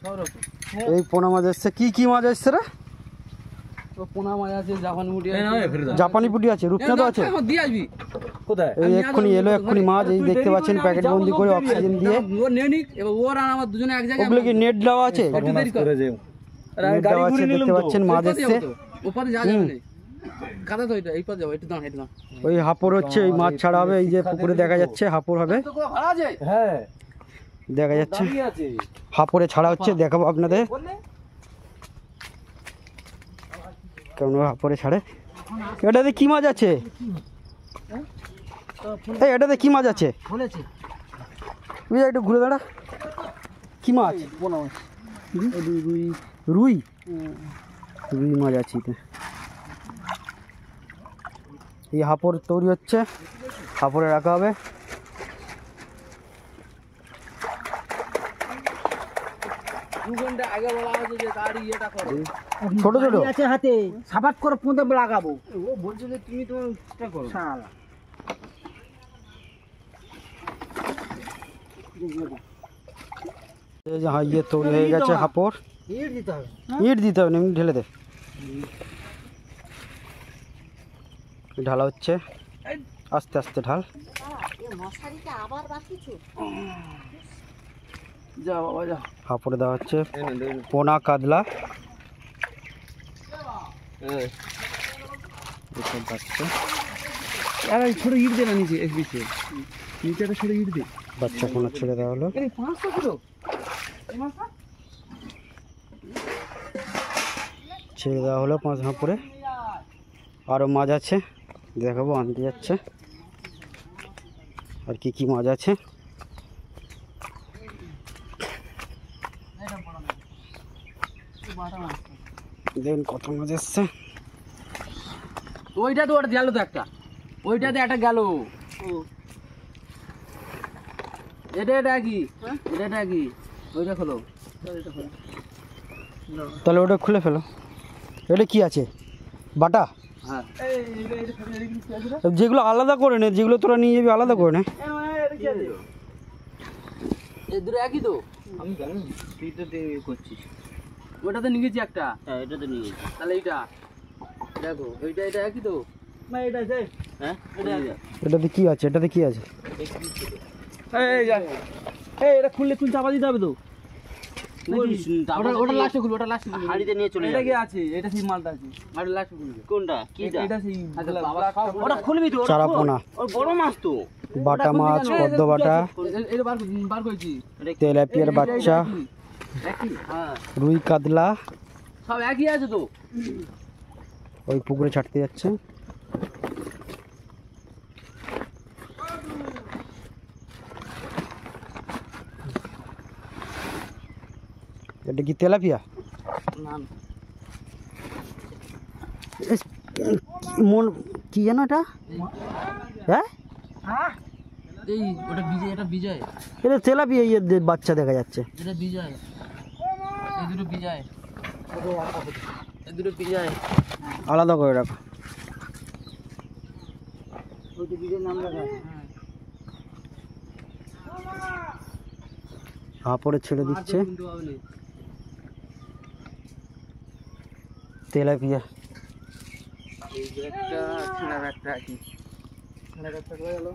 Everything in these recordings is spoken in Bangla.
এই পোনা মাছ এসছে। কি কি মাছ এসছে রে? পোনা মাছ আছে, জাপানি পুঁটি আছে, জাপানি পুঁটি আছে, রূপচাঁদও আছে। দিয়ে আসবি কোথায়? এই এক্ষুনি এলো, এক্ষুনি মাছ। এই দেখতে পাচ্ছেন প্যাকেট বন্দি করে অক্সিজেন দিয়ে। ও নেনিক, এবার ওর আর আমার দুজনে এক জায়গায়। ওগুলো কি নেট দেওয়া আছে? একটু দেরি কর। নেট দেওয়া আছে, দেখতে পাচ্ছেন মাছ এসছে। ওপারে যা যাবে না, কাদা তো এটা এই পাশে যাবো, একটু দাঁড়া, একটু দাঁড়া। ওই হাপড় হচ্ছে, ওই মাছ ছাড়া হবে। এই যে পুকুরে দেখা যাচ্ছে হাপড় হবে, হ্যাঁ দেখা যাচ্ছে হাপড়ে ছাড়া হচ্ছে। দেখাবো আপনাদের কেমন হাপড়ে ছাড়ে। এটাতে কি মাছ আছে? এই এটাতে কি মাছ আছে? তুই একটু ঘুরে দাঁড়া। কি মাছ? রুই। রুই মাছ আছে। এই হাপড় তৈরি হচ্ছে, হাপড়ে রাখা হবে। ছোট ছোট আছে হাতে, সাবাত করে পুঁতে লাগাবো। ও বলছে যে তুমি তোমার চেষ্টা করো। শালা এই যে ইয়ে তৈরি হয়ে গেছে হাপড়। ইট দিতে হবে, ইট দিতে হবে না, এমনি ঢেলে দে। ঢালা হচ্ছে, আস্তে আস্তে ঢাল। মশারিটা আবার বাকিছো। যা বাবা যা। হাপড়ে দেওয়া হচ্ছে পোনা কাতলা। আর এই ছোট ইট দে না নিচে, এক পিছে নিচে একটা ছোট ইট দে। বাচ্চা পোনা ছেড়ে দেওয়া হলো। এই 500 কিলো ছেড়ে দেওয়া হলো 5 হাপড়ে। আরও মাছ আছে, দেখাবো, আনতে যাচ্ছে। আর কি কি মাছ আছে দেখুন, কত মাছ এসছে। ওইটা তো ওটা গেল তো একটা, ওইটাতে একটা গেল। এটা কি? এটা কি? ওইটা খোলো। তাহলে ওটা খুলে ফেলো। এটা কি আছে? বাটা? হ্যাঁ, যেগুলো আলাদা করে নে, যেগুলো তোরা নিয়ে যাবি আলাদা করে নে। এই দুটো একই তো। আমি জানি তুই তো করছিস। ওটাতে নিয়ে গেছি একটা। হ্যাঁ, এটাতে নিয়ে গেছি। তাহলে এইটা দেখো, এটা একই তো। না এটা আছে, হ্যাঁ, এটাতে কি আছে? এটাতে কি আছে? এই যা, এই এটা খুললে তুমি চাপা দিতে হবে তো। ওটা লাস্টে খুলবে, ওটা লাস্টে খুলবে। হাড়িতে নিয়ে চলে যাবে। এটা কি আছে? এটা সেই মালটা আছে। আর লাস্টে খুলবে। কোনটা? কিটা? এটা সেই। আচ্ছা বাবা খাও। ওটা খুলবি তো। চারা পোনা, ওর বড় মাছ তো। বাটা মাছ, পদ্ম বাটা, এটা বার করেছি। তেলাপিয়ার বাচ্চা, একই? হ্যাঁ, রুই কাতলা, সব একই আছে তো। ওই পুকুরে ছাড়তে যাচ্ছে। এটা কি তেলাপিয়া? না মন কি জানো এটা? হ্যাঁ, এই ওটা বিজয়, এটা বিজয়। এটা তেলাপিয়া। ইয়ে বাচ্চা দেখা যাচ্ছে। এটা বিজয়। এই দুটো বিজয়। এই দুটো বিজয়। আলাদা করে রাখো। ওইটা বিজের নাম লেখা আছে। হাপড়ে ছেড়ে দিচ্ছে কিন্তু হবে না। তেলাপিয়া। এই যে একটা ছেঁড়া একটা আছে। ছেঁড়া একটা করে গেল।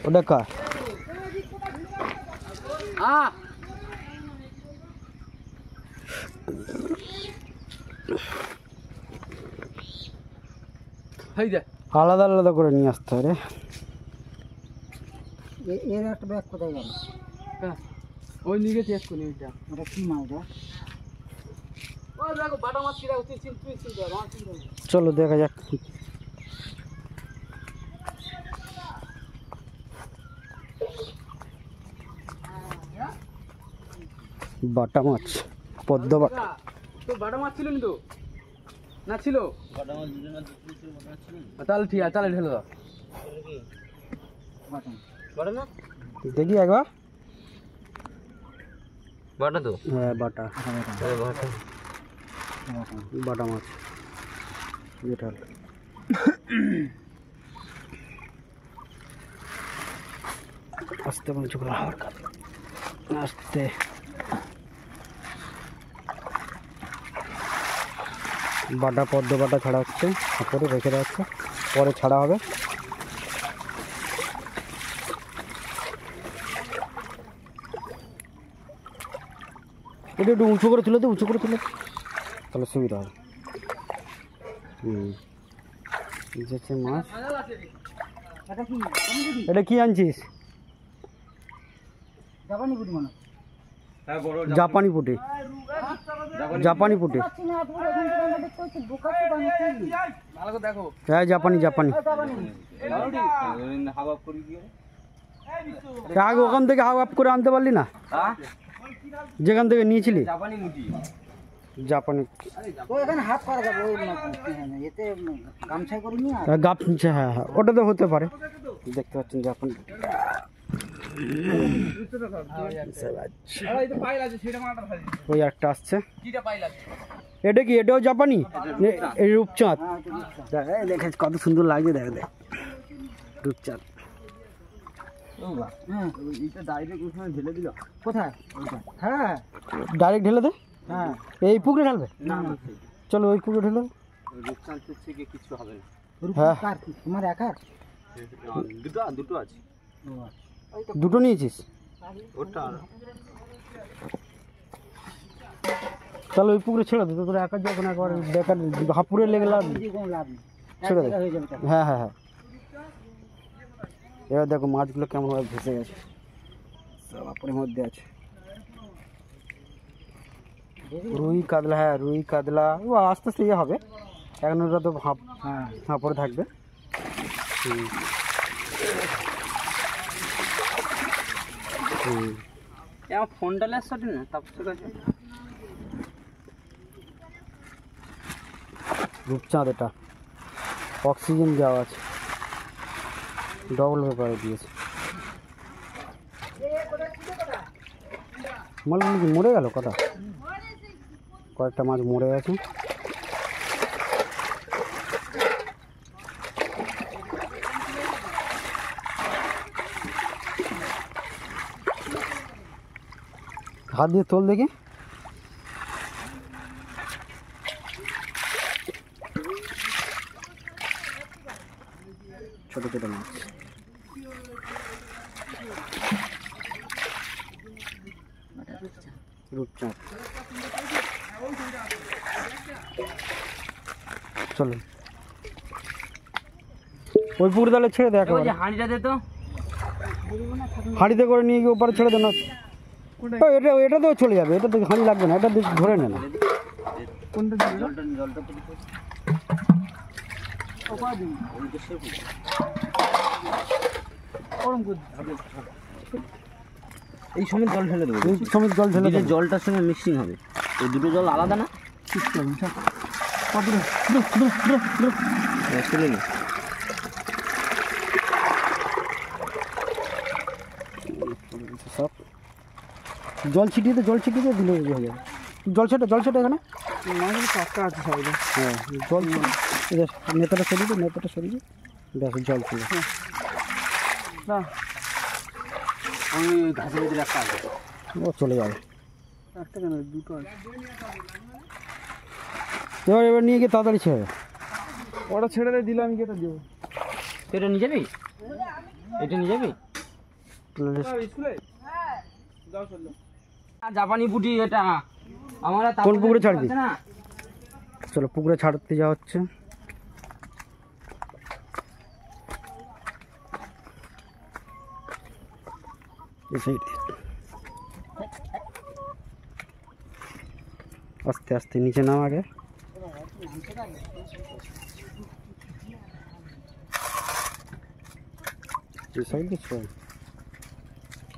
ওটা কার? হই যা। আলাদা আলাদা করে নিয়ে আসতে হবে। এর একটা ব্যাগ কোথায় গেল? ওই নিয়ে গেছি এক্ষুনি। ওইটা ওটা কি মাছ? ওই দেখো বাটা মাছ কিরা উঠে তুই চিনতে হবে, আমার চিনতে হবে। চলো দেখা যাক। বাটা মাছ, পদ্ম বাটা। তো বাটা মাছ ছিল নি তো? না ছিল? বাটা মাছ দুটো না ছিল। তাহলে ঠিক আছে, তাহলে ঢেলে দাও। বাটা না? দেখি একবার। বাটা তো? হ্যাঁ বাটা, বাটা। বাটা মাছ যেটা। আস্তে করে চোখ আস্তে বাটা পদ্ম বাটা ছাড়া হচ্ছে, তারপরে রেখে দেওয়া হচ্ছে, পরে ছাড়া হবে। এটা একটু উঁচু করে তুলে তো, উঁচু করে তুলে তাহলে সুবিধা হবে। হচ্ছে মাছ। এটা কি জাপানি গুটি? এটা কি আনছিস? জাপানি গুটি মানে হ্যাঁ বড় জাপানি পুঁটি, জাপানি পুঁটি। পাচ্ছি না পুরো এখান থেকে আমরা দেখতে হচ্ছে বোকাতে দানা কি ভালো করে দেখো। হ্যাঁ জাপানি জাপানি। হাওয়া করে দিয়ে আগে ওখান থেকে হাওয়া আপ করে আনতে পারলি না? যেখান থেকে নিয়েছিলি জাপানি মুটি। জাপানি ও এখানে হাত করা যাবে ওই এতে গামছাই করে নিয়ে গাপ নিচে। হ্যাঁ হ্যাঁ ওটা তো হতে পারে। দেখতে পাচ্ছেন জাপানি। ওই একটা আসছে। এটা কি? এটাও জাপানি? এই রূপচাঁদ। দেখে কত সুন্দর লাগছে, দেখে দেখ রূপচাঁদ। হ্যাঁ এইটা ডাইরেক্ট ওখানে ঢেলে দিল। কোথায় হ্যাঁ ডাইরেক্ট ঢেলে দে। হ্যাঁ এই পুকুরে ঢালবে? না না, চলো ওই পুকুরে ঢেলে দে। রূপচাঁদের থেকে কিছু হবে না। হ্যাঁ। কার কি তোমার একার? দুটো আছে। দুটো নিয়েছিস? ওটা তাহলে ওই পুকুরে ছেড়ে দে, তোর একা যখন একবার বেকার হাপুরে লেগে লাভ নেই। কোনো লাভ নেই, ছেড়ে দে। হয়ে যাবে তাহলে। হ্যাঁ হ্যাঁ হ্যাঁ। এবার দেখো মাছগুলো কেমনভাবে ভেসে গেছে, সব আপুরের মধ্যে আছে। রুই কাতলা, হ্যাঁ রুই কাতলা। ও আস্তে আস্তে ইয়ে হবে, এখন ওটা তো হ্যাঁ হাঁপড়ে থাকবে। আমার ফোনটা লেস সাথে না তারপর কাছে রূপচাঁদ। এটা অক্সিজেন দেওয়া আছে, ডবল পেপারে দিয়েছে। মাছগুলো কি মরে গেল? কয়েকটা মাছ মরে গেছে। হাত দিয়ে তোল দেখি। ছোট ছোট মাছ। রূপচাঁদ। চলো ওই পুকুরে তাহলে ছেড়ে দেখ। ওই যে হাঁড়িটা দে তো। হাঁড়িতে করে নিয়ে গিয়ে ওপারে ছেড়ে দেন। এটা এটা তো চলে যাবে, এটা তো হাঁড়ি লাগবে না, এটা ধরে নে না। জলটা এই সময় জল ঢেলে দেবো। এই সময় জল ঢেলে দেবে। জলটার সঙ্গে মিক্সিং হবে। এই দুটো জল আলাদা না? চলে গে সব জল ছিটিয়ে দিলে হয়ে যাবে। জল ছেটে এখানে পাক্কা আছে সাইডে। হ্যাঁ জল নেতাটা সরিয়ে দে, ব্যাস জল ছিল। না আমি ঘাসের ভিতরে একটা আছে। ও চলে যাবে। একটা কেন দুটো আছে। এবার নিয়ে গিয়ে তাড়াতাড়ি ছেড়ে। ওটা ছেড়ে দিয়ে দিলে আমি কি এটা দেবো? এটা নিয়ে যাবি? এটা নিয়ে যাবি? জাপানি পুটি এটা। আমরা কোন পুকুরে ছাড়বি? না চলো পুকুরে ছাড়তে যাওয়া হচ্ছে। আস্তে আস্তে নিচে নাম আগে।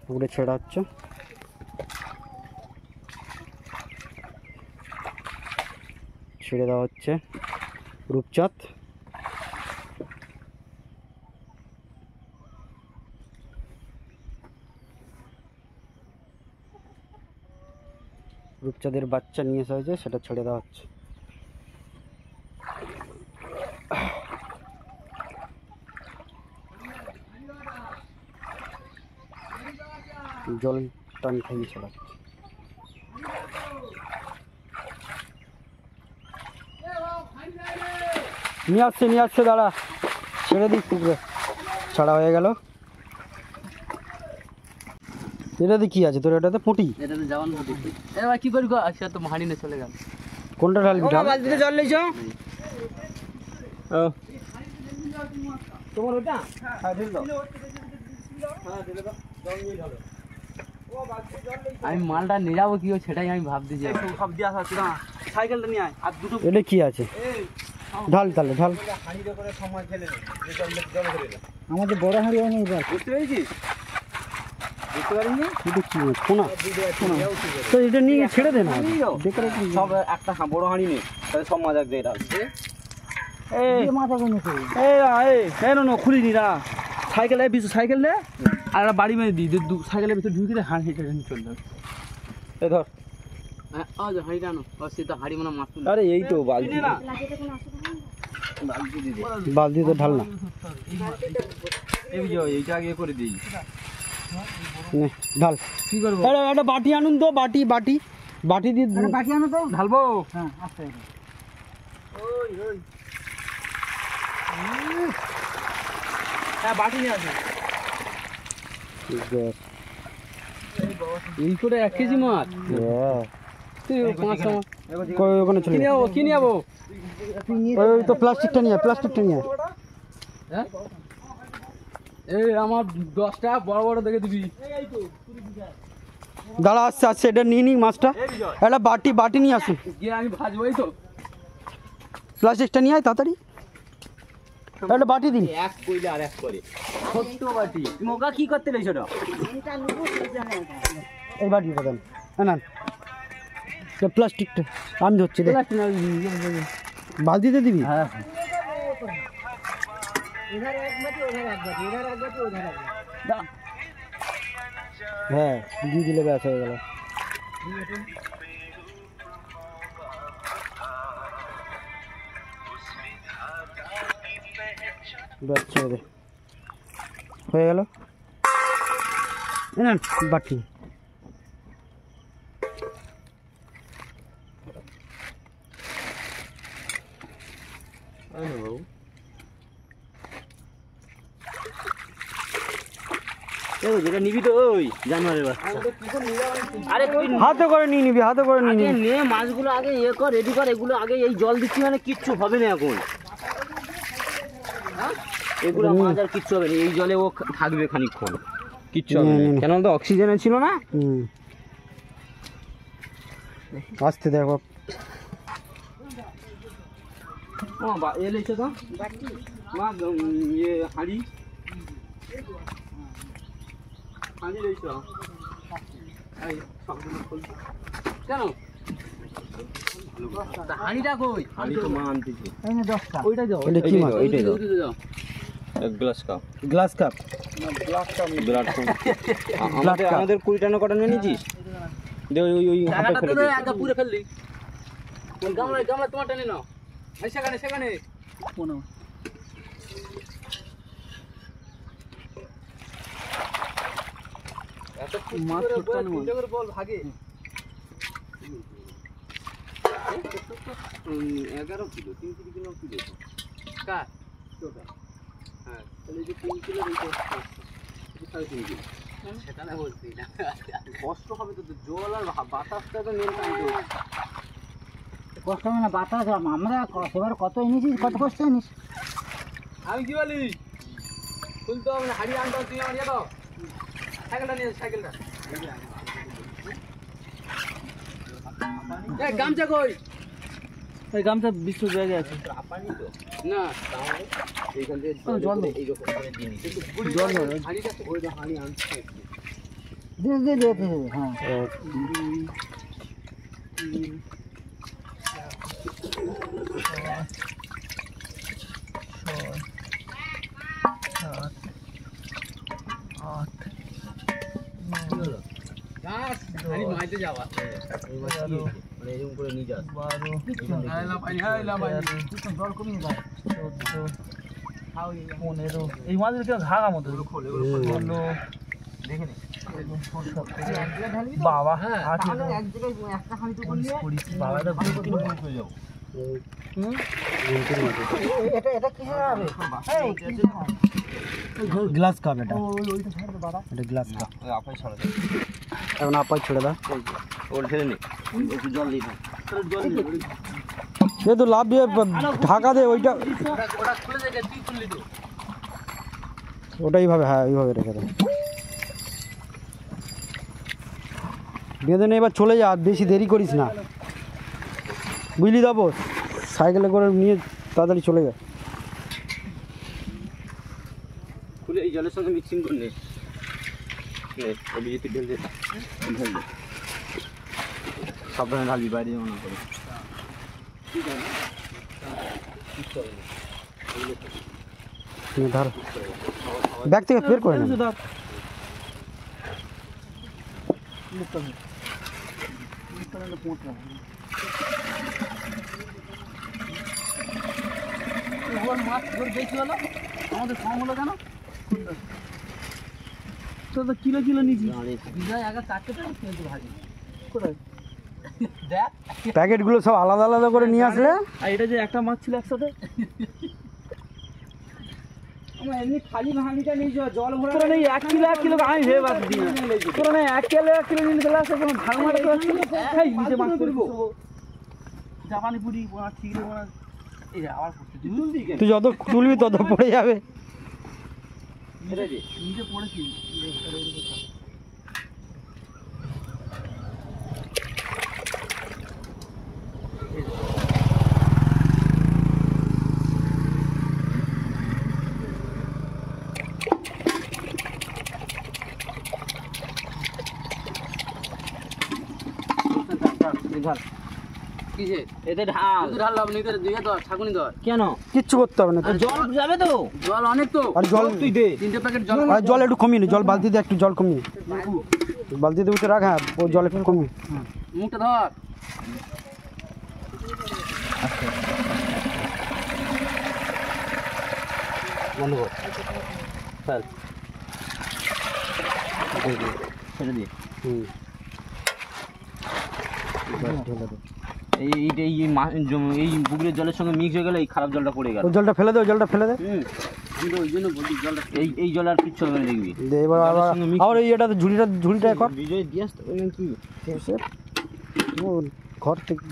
পুকুরে ছেড়া হচ্ছে। ছেড়ে দেওয়া হচ্ছে রূপচাঁদ। রূপচাঁদের বাচ্চা নিয়ে আসা হয়েছে, সেটা ছেড়ে দেওয়া হচ্ছে। জল টান খাইয়ে ছড়া। নিয়ে আসছে দাঁড়া, ছেড়ে দিক পুকুরে, ছাড়া হয়ে গেল। এটাতে কি আছে তোর? এটাতে পুঁটি, এটাতে যাওয়ান পুঁটি। এবার কি করি গো? আচ্ছা তো হাঁড়ি নিয়ে চলে গেল। কোনটা ঢালবি? বালতিতে জল লইছ তোমার ওটা আমি মালটা নিয়ে যাবো কি সেটাই আমি ভাবছি। যে সব দিয়ে আসা না, সাইকেলটা নিয়ে আয়। আর দুটো এটা কি আছে? ঢাল তাহলে ঢাল। আমাদের বড় হাঁড়ি হয়নি এবার। বুঝতে পেরেছিস? বুঝতে পারিনি? এটা কি শোনা তো, এটা নিয়ে ছেড়ে দে না। সব একটা বড় হাঁড়ি নেই, তাহলে সব মাছ দিয়ে এটা মাথা কমেছে খুলিনি না। সাইকেল সাইকেল দে আর বাড়ি মেরে দিই, সাইকেলের ভিতরে ঢুকে দে, হাঁড়ি চলে যাবে। এই ধর, হাঁড়িটা আনো। সে তো হাঁড়ি মানে মাছ। আরে এই তো বালতি, বালতি তো ঢাল না। এইটা আগে করে দিই। ঢাল কি করবো? একটা বাটি আনুন তো, বাটি বাটি বাটি দিয়ে বাকি আনো তো। ঢালবো। হ্যাঁ আস্তে হ্যাঁ বাটি নিয়ে আসুন। এই করে 1 কেজি মাছ। ওখানে চলে কি নিয়ে যাবো? ওই তো প্লাস্টিকটা নিয়ে, প্লাস্টিকটা নিয়ে। হ্যাঁ এই আমার 10টা বড় বড় দেখে দিবি। দাঁড়া, আসছে আসছে, এটা নিয়ে নি মাছটা। একটা বাটি বাটি নিয়ে আসুন, গিয়ে আমি ভাজবোই তো। প্লাস্টিকটা নিয়ে আয় তাড়াতাড়ি। একটা বাটি দিন। এক কইলে আর এক করে ছোট্ট বাটি। মোকা কি করতে লেছো? এই বাটিটা দেন। না প্লাস্টিকটা আমি ধরছি, বালতিতে দিবি? হ্যাঁ হ্যাঁ, দিয়ে দিলে ব্যাস হয়ে গেল। ব্যাস ছেড়ে দে, হয়ে গেল। না বাটি যেটা নিবি তো ওই জানুয়ারির বাচ্চা। আরে তুই হাতে করে নিয়ে নিবি, হাতে করে নিয়ে নিবি। নে মাছগুলো আগে ইয়ে কর, রেডি কর। এগুলো আগে এই জল দিচ্ছি মানে কিচ্ছু হবে না এখন। এগুলো মাছ আর কিচ্ছু হবে না, এই জলে ও থাকবে খানিকক্ষণ, কিচ্ছু হবে না। কেন তো অক্সিজেনে ছিল না। আসতে দেখো। এলেছে তো মা ইয়ে হাঁড়ি রয়েছে কেন হাঁড়িটা কই? হাঁড়ি তো মা আনতেছে। এই 10টা। ওইটা দাও। এটা কি মাছ? ওইটাই দাও, দাও। এক গ্লাস কাপ। Glass cup. বিরাট আমাদের 20 টাকা কটা নিয়ে নিয়েছিস? দে ওই হাতে ফেলে দে। আগে পুরো ফেললি। কোন গামলা তোমার টেনে নাও। এই সেখানে 15 এত মাছ ছোটখাটো চিন্তা করে বল ভাগে। 11 কিলো 3 কিলো কিলো কার টোটাল। হ্যাঁ তাহলে যে 3 কিলো দিতে 3.5 কিলো সেটা না বলছি না। কষ্ট হবে তো, জল আর বাতাসটা তো মেন কাজ। কষ্ট মানে বাতাস। আমরা সেবার কত এনেছি, কত কষ্ট এনেছি। আমি কি বলি তুলতে হবে না, হাড়ি আনতে হবে। তুমি আমার ইয়ে দাও, সাইকেলটা নিয়ে সাইকেলটা। এই গামছা কই? এই গামছা বিশ্ব জায়গায় আছে না এইখান থেকে জল নেই। এইরকম করে দিয়ে নিচ্ছি। জল হাড়িটা ওই হাড়ি আনছে। দে হ্যাঁ। হাড়ি মাইতে যাওয়া। মানে এরকম করে নিয়ে যাস। জল কমিয়ে যায়। 15 এই মাছের কেন ধাগা মতো দেখে নে বাবা হ্যাঁ এক জায়গায় একটা হাঁড়িতে করলে বাবাটা এটা কি হবে গ্লাস কাপ এটা ওইটা ছাড় দে বাবা এটা গ্লাস কাপ ওই আপাই ছাড়া এখন আপাই ছেড়ে দাও ওর ছেড়ে নে একটু জল দিই না সে তো লাভ দিয়ে ঢাকা দে ওইটা ওটা খুলে দেখে তুই খুললি তো ওটাই ভাবে, হ্যাঁ ওইভাবে রেখে দেবো। বেঁধে নে, এবার চলে যা, আর বেশি দেরি করিস না, বুঝলি যাবো সাইকেলে করে নিয়ে তাড়াতাড়ি চলে যা। খুলে এই জলের সঙ্গে মিক্সিং করে নে অভিজিৎ ঢেল দে ঢেল দে সাবধানে ঢালবি, বাইরে যেমন না করে। ধর ব্যাগ থেকে বের করে নে। মাছ ধরে বেশি হলো আমাদের কম হলো কেন? তো কিলো কিলো নিয়েছি বিজয় আগে চারটে টাকা কিন্তু ভাজি কোথায় দেখ প্যাকেটগুলো সব আলাদা আলাদা করে নিয়ে আসলে। আর এটা যে একটা মাছ ছিল একসাথে আমরা এমনি খালি হাঁড়িটা নিয়ে জল ভরা তোরা নেই 1 কিলো আমি ভেবে বাদ দিই তোরা নেই 1 কিলো নিয়ে চলে আসে কোনো ভালো মাছ তো এই নিচে মাছ করবো জাপানি পুরি মাছ চিংড়ি মাছ এই আবার করতে তুই যত তুলবি তত পড়ে যাবে। নিচে পড়েছি এতে ঢাল ছাগুনি ধর কেন? কিচ্ছু করতে হবে না, জল যাবে তো, জল অনেক তো আর জল তুই দে 3টে প্যাকেট জল আর জল একটু কমিয়ে নে, জল বালতিতে একটু জল কমিয়ে বালতিতে উঠে রাখ, হ্যাঁ ও জল একটু কমিয়ে। মুখটা ধর বন্ধ কর ফেল ছেড়ে দিয়ে হুম এই পুকুরের জলের সঙ্গে মিক্স হয়ে গেলে এই খারাপ জলটা পড়ে গেল। ওই জলটা ফেলে দে, ওই জলটা ফেলে দে। আমি তো ওই জন্য বলছি জলটা এই জল আর কিচ্ছু হবে না দেখবি। দে এবার আবার আবার এই এটা ঝুড়িটা কর বিজয় দিয়ে আসতে হবে নাকি? ও ঘর থেকে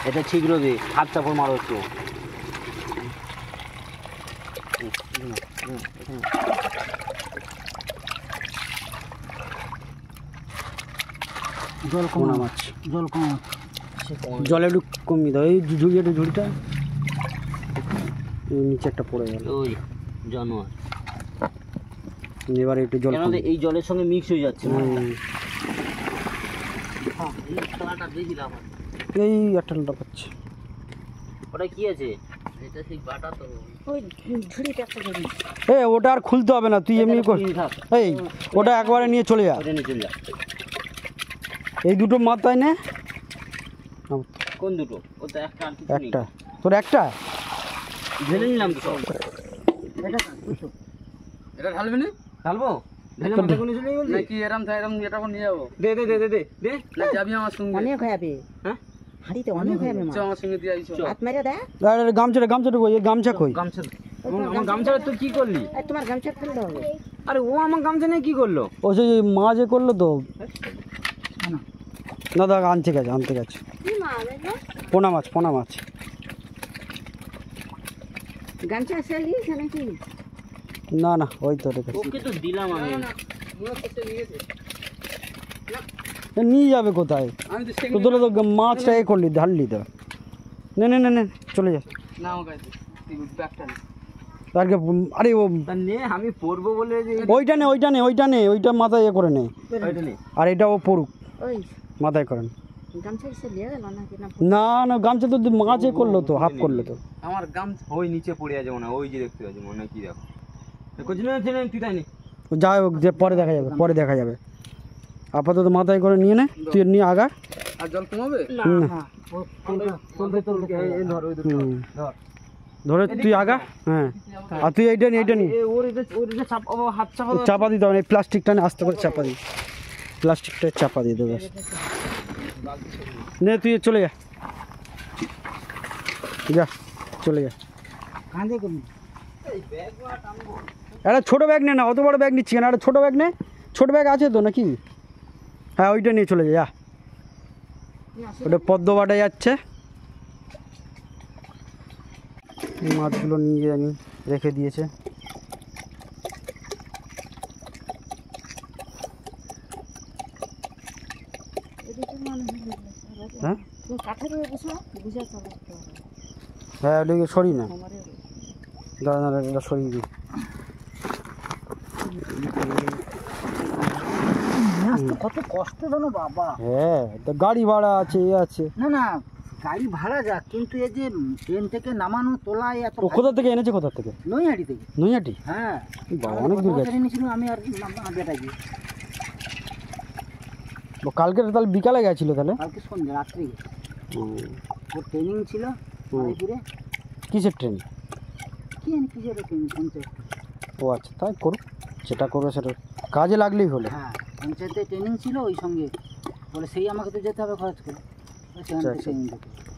এটা ছিদ্র দে, হাত চাপড় মারো একটু। জল কমা মাছ, জল কম জল একটু কমিয়ে দাও, এই ঝুড়িটা এই নিচে একটা পড়ে গেল। ওই জানোয়ার এবার একটু জল কেন কমিয়ে। এই জলের সঙ্গে মিক্স হয়ে যাচ্ছে না? এই একটা লোটা পাচ্ছে। ওটা কি আছে? এটা সেই বাটা তো ওই ঝুড়িতে একটা ধরি এ ওটা আর খুলতে হবে না, তুই এমনি কর। এই ওটা একবারে নিয়ে চলে যা, ওটা নিয়ে চলে যা। এই দুটো মাথায় নে। কোন দুটো? ও তো একটা আর কিছু নেই। একটা তোর একটা ঢেলে নিলাম তো সব। এটা ঢালবি না ঢালবো? ঢেলে মাথা কোনে চলে গেল? নাকি এরম এটা করে নিয়ে যাবো দে দে দে দে দে দে। না যাবি আমার সঙ্গে অনেক হয়ে যাবে হ্যাঁ হাঁড়িতে অনেক হয়ে যাবে চ আমার সঙ্গে দিয়ে আইছো হাত মেরে দেয় আরে গামছাটা কই, এই গামছা কই? গামছা আমার গামছা তুই কি করলি? আর তোমার গামছা ফেলতে হবে আরে ও আমার গামছা নিয়ে কি করলো? ও সেই মাছ এ করলো তো না, দেখ আনতে গেছে পোনা মাছ গামছা ফেলিয়েছে নাকি না ওই তো রেখেছে। ওকে তো দিলাম আমি। এ নিয়ে যাবে কোথায়? আমি তো তো তোরা তো মাছটা এ করলি, ঢাললি তো। নে চলে যা। না আমার কাছে ব্যাগটা নে তারকে আরে ও তা নে, আমি পড়বো বলে যে ওইটা নে ওইটা মাথায় এ করে নে, ওইটা নে। আর এটা ও পড়ুক ওই মাথায় করেন। গামছা এসে লিয়ে গেল নাকি না গামছা তো মাছ এ করলো তো, হাফ করলো তো। আমার গাম ওই নিচে পড়ে আছে মনে হয়, ওই যে দেখতে পাচ্ছি মনে হয়, কি দেখো কোচ না তুই তাই নে। যাই হোক, যে পরে দেখা যাবে আপাতত মাথায় করে নিয়ে নে, তুই নিয়ে আগা। আর জল কমাবে হুম। চলতে এই ধর ওই দুটো হুম। ধর ধরে তুই আগা, হ্যাঁ, আর তুই এইটা নি, এইটা নি, ওর এটা হাত চাপা চাপা দিতে হবে, এই প্লাস্টিকটা নিয়ে আস্তে করে চাপা দিই, প্লাস্টিকটা চাপা দিয়ে দেবে। নে তুই চলে যা, যা চলে যা। কাঁদে করি একটা ছোটো ব্যাগ নে না, অত বড় ব্যাগ নিচ্ছি কেন, একটা ছোটো ব্যাগ নে, ছোটো ব্যাগ আছে তো নাকি? হ্যাঁ ওইটা নিয়ে চলে যা, ওটা পদ্মবাটা যাচ্ছে। এই মাছগুলো নিয়ে আমি রেখে দিয়েছে। হ্যাঁ হ্যাঁ ওটাকে সরি না, দাঁড়া দাঁড়া, এটা সরিয়ে দিই। কত কষ্ট জানো বাবা। হ্যাঁ তো গাড়ি ভাড়া আছে, এ আছে। না না গাড়ি ভাড়া যাক, কিন্তু এই যে ট্রেন থেকে নামানো তোলায় এত ও কোথা থেকে এনেছে, কোথা থেকে? নৈহাটি থেকে। নৈহাটি? হ্যাঁ বাবা অনেক দূর গেছে। এনেছিলাম আমি আর বেটা গিয়ে কালকে তাহলে বিকালে গেছিলো তাহলে? কালকে সন্ধ্যে রাত্রে গেছে। ওর ট্রেনিং ছিল মাইপুরে। কিসের ট্রেন? কি জানি কিসের ট্রেনিং, পঞ্চায়েত। ও আচ্ছা, তাই করুক, যেটা করবে সেটা কাজে লাগলেই হলো। হ্যাঁ পঞ্চায়েতে ট্রেনিং ছিল, ওই সঙ্গে বলে সেই আমাকে তো যেতে হবে খরচ করে, সেখান থেকে ট্রেনিং করতে হবে।